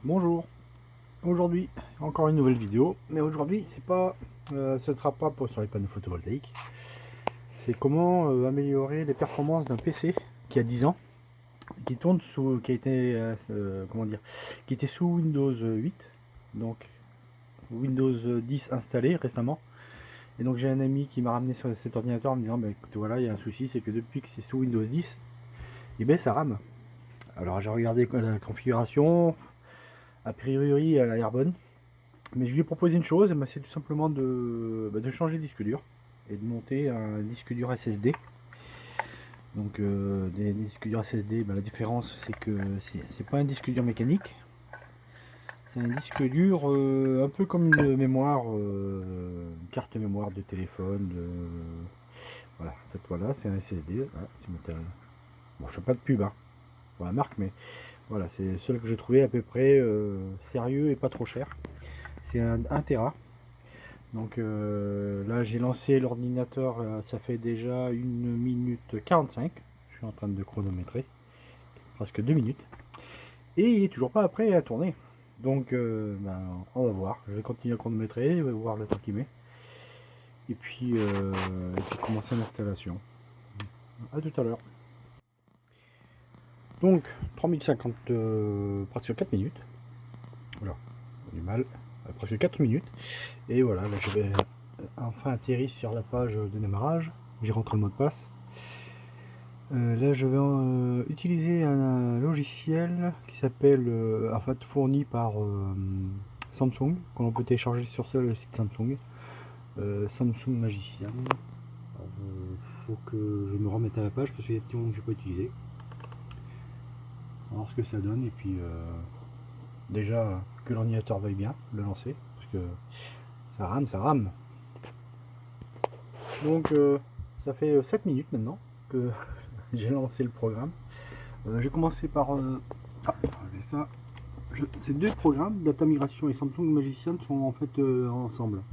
Bonjour, aujourd'hui encore une nouvelle vidéo, mais aujourd'hui c'est pas, ce ne sera pas sur les panneaux photovoltaïques, c'est comment améliorer les performances d'un PC qui a 10 ans, qui tourne sous, qui a été, comment dire, qui était sous Windows 8, donc Windows 10 installé récemment, et donc j'ai un ami qui m'a ramené sur cet ordinateur en me disant, bah, écoute, voilà, il y a un souci, c'est que depuis que c'est sous Windows 10, et ben ça rame. Alors j'ai regardé la configuration, a priori elle a l'air bonne. Mais je lui ai proposé une chose, c'est tout simplement de changer de disque dur et de monter un disque dur SSD. Donc des disques durs SSD, la différence c'est que c'est pas un disque dur mécanique, c'est un disque dur un peu comme une mémoire, une carte mémoire de téléphone. Voilà, en fait voilà, c'est un SSD. Voilà, bon, je fais pas de pub pour la marque, mais voilà, c'est le seul que j'ai trouvé à peu près sérieux et pas trop cher. C'est un 1 Tera. Donc là j'ai lancé l'ordinateur, ça fait déjà 1 minute 45. Je suis en train de chronométrer, presque 2 minutes. Et il est toujours pas prêt à tourner. Donc on va voir. Je vais continuer à chronométrer, je vais voir le temps qu'il met. Et puis commencer l'installation. A tout à l'heure. Donc 3050, presque 4 minutes. Voilà, du mal. Presque 4 minutes. Et voilà, là je vais enfin atterrir sur la page de démarrage. J'ai rentré le mot de passe. Là, je vais utiliser un logiciel qui s'appelle, en fait, fourni par Samsung, que l'on peut télécharger sur le site Samsung, Samsung Magician. Il faut que je me remette à la page parce qu'il y a des petits moments que je n'ai pas utilisé. On va voir ce que ça donne et puis déjà que l'ordinateur veuille bien le lancer parce que ça rame. Donc ça fait 7 minutes maintenant que j'ai lancé le programme. J'ai commencé par ça. Ces deux programmes, Data Migration et Samsung Magician, sont en fait ensemble.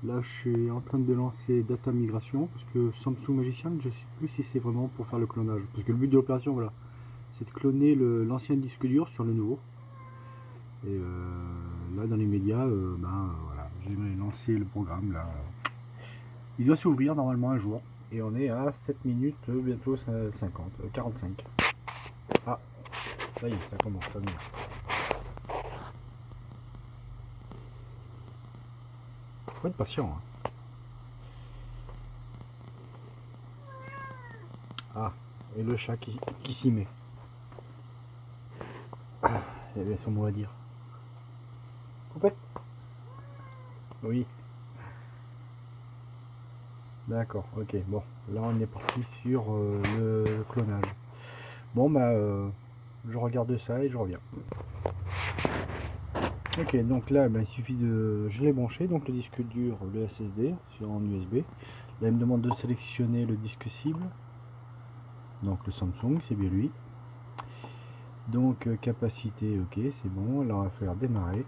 Là, je suis en train de lancer Data Migration parce que Samsung Magician, je ne sais plus si c'est vraiment pour faire le clonage. Parce que le but de l'opération, voilà, c'est de cloner l'ancien disque dur sur le nouveau. Et là, dans les médias, voilà, j'ai lancé le programme. Là, il doit s'ouvrir normalement un jour. Et on est à 7 minutes, bientôt 50, 45. Ah, ça y est, ça commence à venir. Faut être patient. Hein. Ah, et le chat qui s'y met. Ah, il avait son mot à dire. Coupette. Oui. D'accord, ok, bon. Là on est parti sur le clonage. Bon je regarde ça et je reviens. Ok, donc là il suffit de... Je l'ai branché, donc le disque dur, le SSD, en USB. Là il me demande de sélectionner le disque cible. Donc le Samsung, c'est bien lui. Donc capacité, ok, c'est bon. Là on va faire démarrer.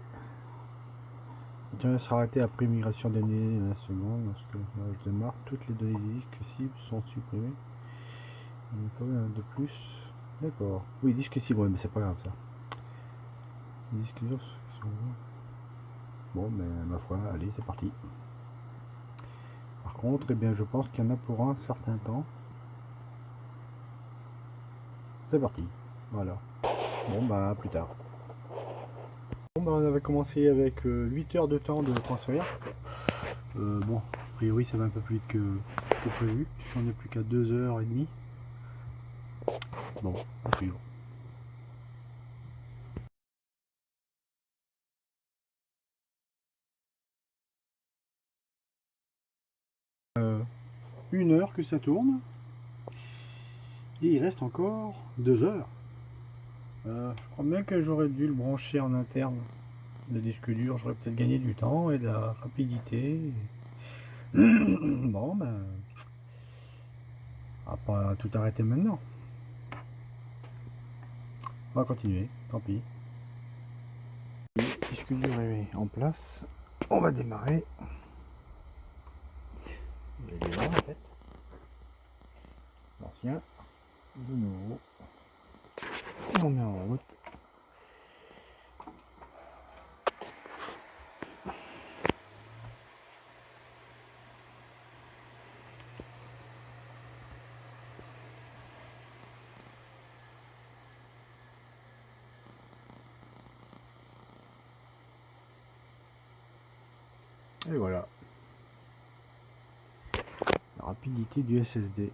Sera arrêté après migration des données à la seconde. Lorsque je démarre, toutes les données du disque cible sont supprimées. De plus. D'accord. Oui, disque cible, ouais, mais c'est pas grave ça. Les disques durs sont... Bon, mais ma foi, allez, c'est parti. Par contre, eh bien, je pense qu'il y en a pour un certain temps. C'est parti. Voilà. Bon, bah, plus tard. Bon, bah, on avait commencé avec 8 heures de temps de transfert. Bon, a priori, ça va un peu plus vite que prévu. On n'est plus qu'à 2h30. Bon, à suivre. Euh, 1 heure que ça tourne. Et il reste encore 2 heures. Je crois bien que j'aurais dû le brancher en interne. Le disque dur, j'aurais peut-être gagné du temps et de la rapidité. Bon, on va pas tout arrêter maintenant. On va continuer, tant pis. Le disque dur est en place. On va démarrer. Il est là en fait. L'ancien, le nouveau. Et on met en route. Et voilà. La rapidité du SSD.